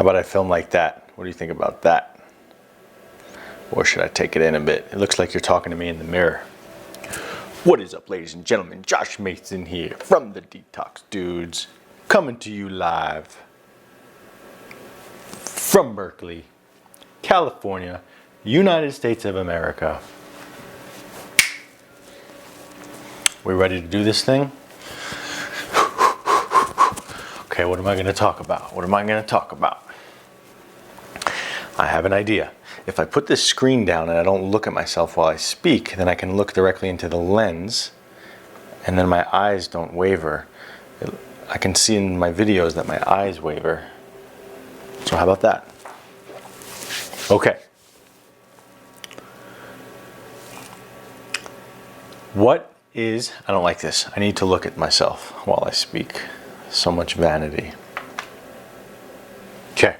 How about I film like that? What do you think about that? Or should I take it in a bit? It looks like you're talking to me in the mirror. What is up, ladies and gentlemen? Josh Mason here from the Detox Dudes, coming to you live from Berkeley, California, United States of America. We ready to do this thing? Okay, what am I going to talk about? I have an idea. If I put this screen down and I don't look at myself while I speak, then I can look directly into the lens and then my eyes don't waver. I can see in my videos that my eyes waver. So how about that? Okay. I don't like this. I need to look at myself while I speak. So much vanity. Okay.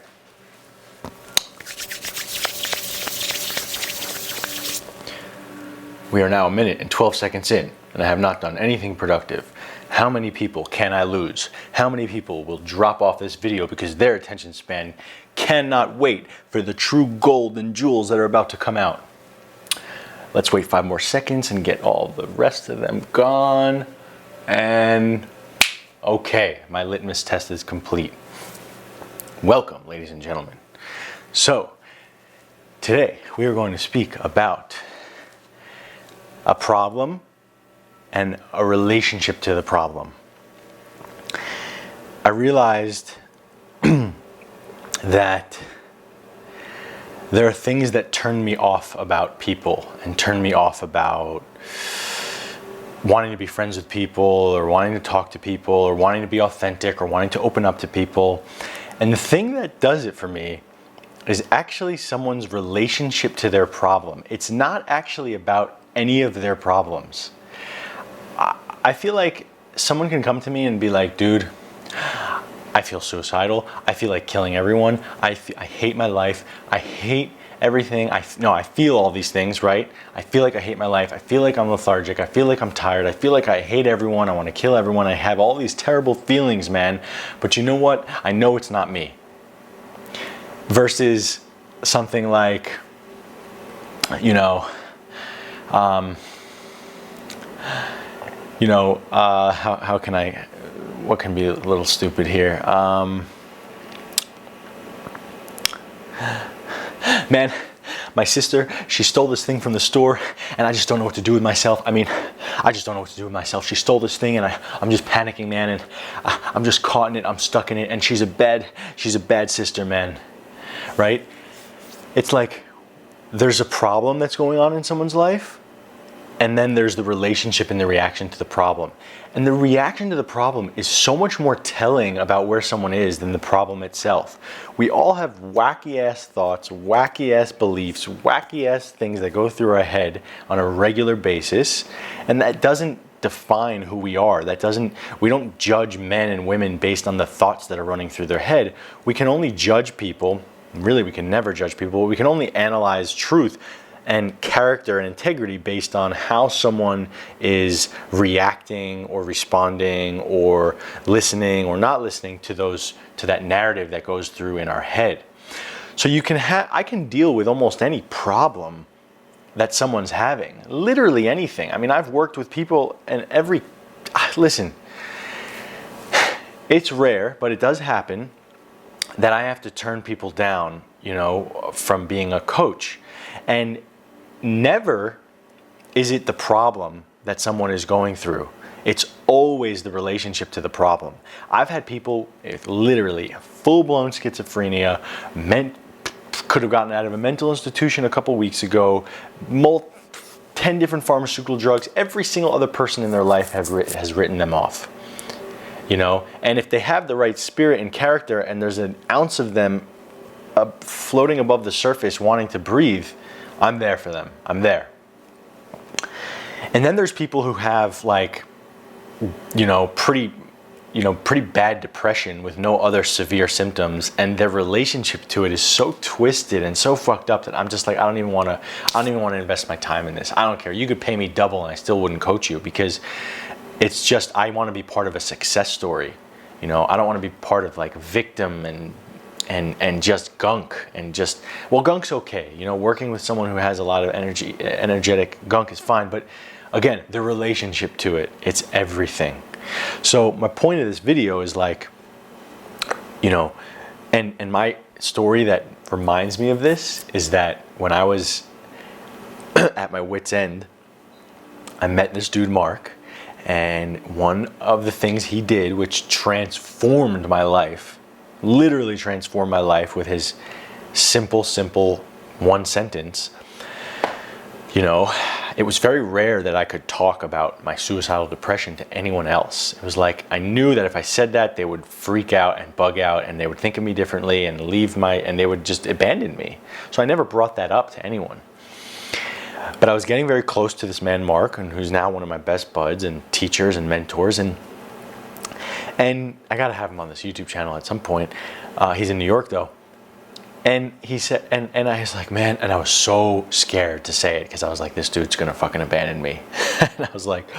We are now 1 minute and 12 seconds in, and I have not done anything productive. How many people can I lose? How many people will drop off this video because their attention span cannot wait for the true gold and jewels that are about to come out? Let's wait 5 more seconds and get all the rest of them gone. And okay, my litmus test is complete. Welcome, ladies and gentlemen. So, today we are going to speak about a problem and a relationship to the problem. I realized that there are things that turn me off about people and turn me off about wanting to be friends with people or wanting to talk to people or wanting to be authentic or wanting to open up to people. And the thing that does it for me is actually someone's relationship to their problem. It's not actually about any of their problems. I feel like someone can come to me and be like, dude, I feel suicidal. I feel like killing everyone. I hate my life. I hate everything. I feel all these things, right? I feel like I hate my life. I feel like I'm lethargic. I feel like I'm tired. I feel like I hate everyone. I want to kill everyone. I have all these terrible feelings, man. But you know what? I know it's not me. Versus something like, how can I, what can be a little stupid here? Man, my sister, she stole this thing from the store and I just don't know what to do with myself. I just don't know what to do with myself. She stole this thing and I'm just panicking, man, and I'm just caught in it. I'm stuck in it, and she's a bad sister, man, right? It's like there's a problem that's going on in someone's life, and then there's the relationship and the reaction to the problem. And the reaction to the problem is so much more telling about where someone is than the problem itself. We all have wacky ass thoughts, wacky ass beliefs, wacky ass things that go through our head on a regular basis. And that doesn't define who we are. We don't judge men and women based on the thoughts that are running through their head. We can only judge people. Really, we can never judge people. But we can only analyze truth and character and integrity based on how someone is reacting or responding or listening or not listening to that narrative that goes through in our head. So I can deal with almost any problem that someone's having, literally anything. I've worked with people and listen, it's rare, but it does happen that I have to turn people down, from being a coach. And never is it the problem that someone is going through. It's always the relationship to the problem. I've had people with literally full-blown schizophrenia, could have gotten out of a mental institution a couple weeks ago, 10 different pharmaceutical drugs. Every single other person in their life has written them off. And if they have the right spirit and character and there's an ounce of them floating above the surface wanting to breathe, I'm there for them. I'm there. And then there's people who have pretty bad depression with no other severe symptoms, and their relationship to it is so twisted and so fucked up that I'm just like, I don't even want to invest my time in this. I don't care. You could pay me double and I still wouldn't coach you, because it's just, I want to be part of a success story. I don't want to be part of victim and and just gunk and just, well, gunk's okay. You know, working with someone who has a lot of energetic gunk is fine. But again, the relationship to it, it's everything. So my point of this video is like, you know, and my story that reminds me of this is that when I was at my wit's end, I met this dude, Mark, and one of the things he did, which transformed my life, literally transformed my life with his simple one sentence. You know, it was very rare that I could talk about my suicidal depression to anyone else. It was like, I knew that if I said that, they would freak out and bug out and they would think of me differently and and they would just abandon me. So I never brought that up to anyone. But I was getting very close to this man, Mark, and who's now one of my best buds and teachers and mentors. And I got to have him on this YouTube channel at some point. He's in New York, though. And he said, and I was like, man, and I was so scared to say it because I was like, this dude's going to fucking abandon me. And I was like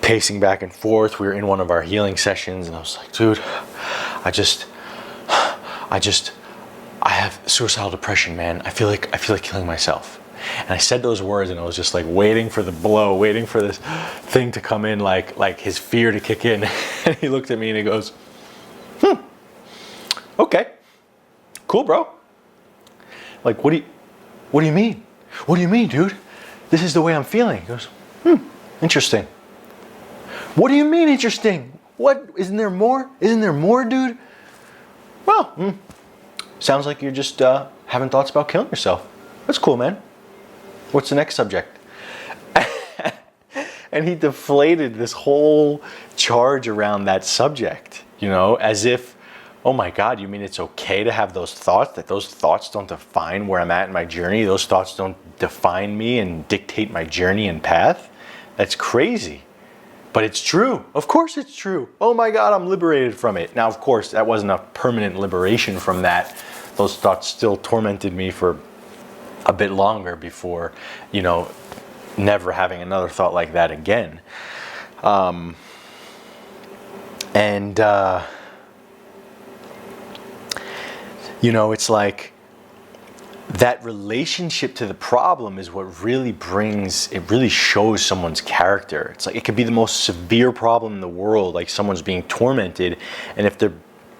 pacing back and forth. We were in one of our healing sessions and I was like, dude, I have suicidal depression, man. I feel like killing myself. And I said those words and I was just like waiting for the blow, waiting for this thing to come in, like his fear to kick in. And he looked at me and he goes, okay, cool, bro. Like, what do you mean? What do you mean, dude? This is the way I'm feeling. He goes, interesting. What do you mean interesting? What, isn't there more? Isn't there more, dude? Well, sounds like you're just having thoughts about killing yourself. That's cool, man. What's the next subject? And he deflated this whole charge around that subject, you know, as if, oh my God, you mean it's okay to have those thoughts, that those thoughts don't define where I'm at in my journey? Those thoughts don't define me and dictate my journey and path? That's crazy. But it's true. Of course it's true. Oh my God, I'm liberated from it. Now, of course, that wasn't a permanent liberation from that. Those thoughts still tormented me for a bit longer before, you know, never having another thought like that again. You know, it's like that relationship to the problem is what really really shows someone's character. It's like, it could be the most severe problem in the world, like someone's being tormented, and if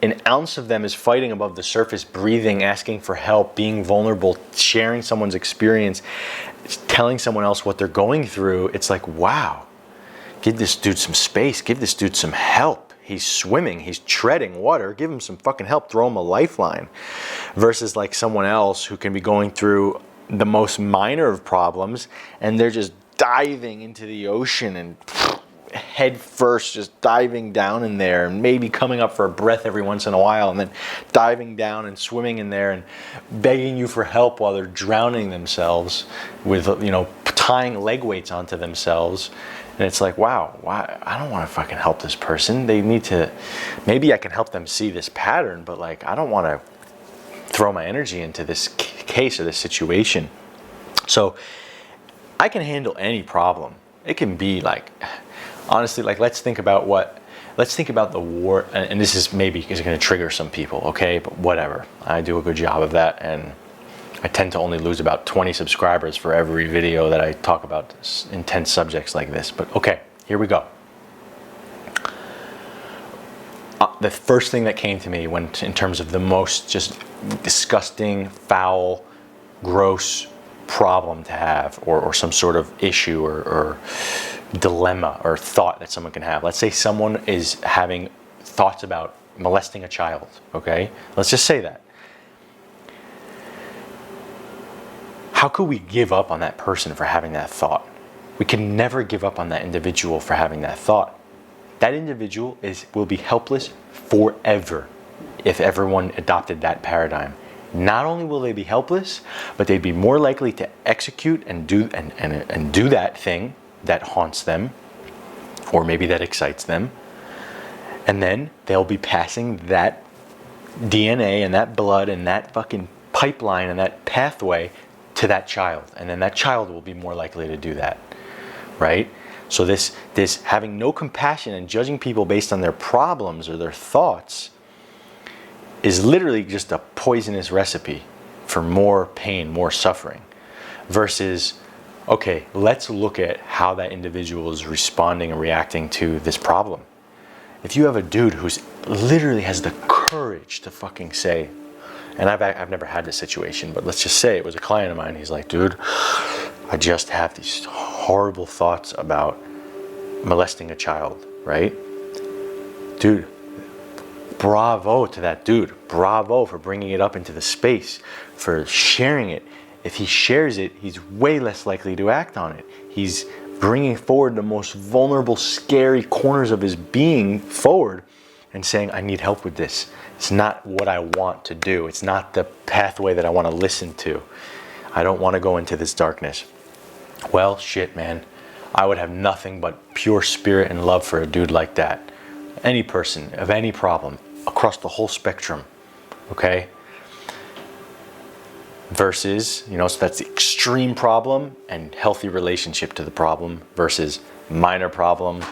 an ounce of them is fighting above the surface, breathing, asking for help, being vulnerable, sharing someone's experience, telling someone else what they're going through, it's like, wow, give this dude some space, give this dude some help. He's swimming, he's treading water, give him some fucking help, throw him a lifeline. Versus like someone else who can be going through the most minor of problems and they're just diving into the ocean and head first, just diving down in there and maybe coming up for a breath every once in a while and then diving down and swimming in there and begging you for help while they're drowning themselves with, you know, tying leg weights onto themselves. And it's like, wow, I don't want to fucking help this person. They need to, maybe I can help them see this pattern, but like, I don't want to throw my energy into this case or this situation. So I can handle any problem. It can be like, honestly, like let's think about the war, and this is maybe is going to trigger some people, okay? But whatever, I do a good job of that, and I tend to only lose about 20 subscribers for every video that I talk about intense subjects like this. But okay, here we go. The first thing that came to me in terms of the most just disgusting, foul, gross problem to have, or some sort of issue or dilemma or thought that someone can have. Let's say someone is having thoughts about molesting a child, okay? Let's just say that. How could we give up on that person for having that thought? We can never give up on that individual for having that thought. That individual will be helpless forever if everyone adopted that paradigm. Not only will they be helpless, but they'd be more likely to execute and do that thing that haunts them, or maybe that excites them. And then they'll be passing that DNA and that blood and that fucking pipeline and that pathway to that child. And then that child will be more likely to do that, right? So this having no compassion and judging people based on their problems or their thoughts is literally just a poisonous recipe for more pain, more suffering, versus, okay, let's look at how that individual is responding and reacting to this problem. If you have a dude who's literally has the courage to fucking say, and I've never had this situation, but let's just say it was a client of mine. He's like, dude, I just have these horrible thoughts about molesting a child, right? Dude, bravo to that dude. Bravo for bringing it up into the space, for sharing it. If he shares it, he's way less likely to act on it. He's bringing forward the most vulnerable, scary corners of his being forward and saying, I need help with this. It's not what I want to do. It's not the pathway that I want to listen to. I don't want to go into this darkness. Well, shit, man. I would have nothing but pure spirit and love for a dude like that. Any person of any problem across the whole spectrum, okay? Versus, so that's the extreme problem and healthy relationship to the problem versus minor problem,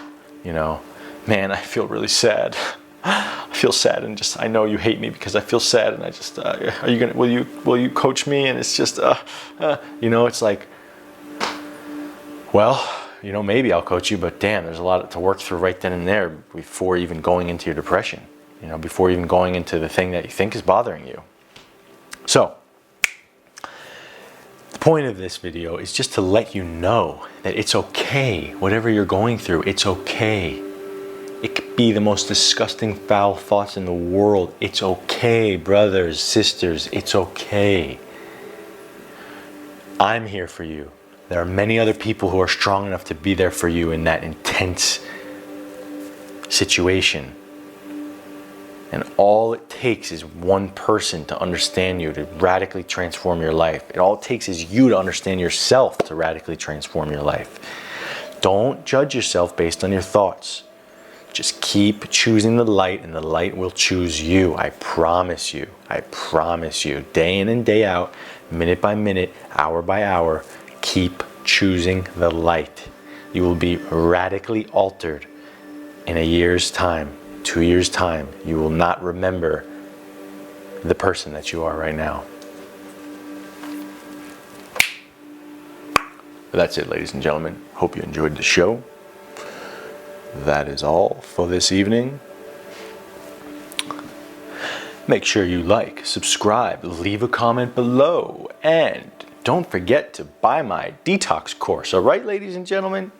man, I feel really sad. I feel sad and just, I know you hate me because I feel sad and I just, will you coach me? And it's just, it's like, well, maybe I'll coach you, but damn, there's a lot to work through right then and there before even going into your depression, before even going into the thing that you think is bothering you. So, the point of this video is just to let you know that it's okay. Whatever you're going through, it's okay. It could be the most disgusting, foul thoughts in the world. It's okay, brothers, sisters, it's okay. I'm here for you. There are many other people who are strong enough to be there for you in that intense situation. And all it takes is one person to understand you, to radically transform your life. All it takes is you to understand yourself to radically transform your life. Don't judge yourself based on your thoughts. Just keep choosing the light and the light will choose you. I promise you. I promise you. Day in and day out, minute by minute, hour by hour, keep choosing the light. You will be radically altered in a year's time, 2 years' time. You will not remember the person that you are right now. That's it, ladies and gentlemen. Hope you enjoyed the show. That is all for this evening. Make sure you like, subscribe, leave a comment below, and don't forget to buy my Detox course. All right, ladies and gentlemen?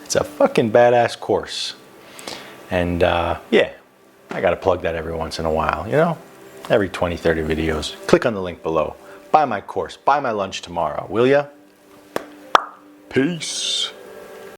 It's a fucking badass course. And yeah, I gotta plug that every once in a while, Every 20, 30 videos. Click on the link below. Buy my course. Buy my lunch tomorrow, will ya? Peace.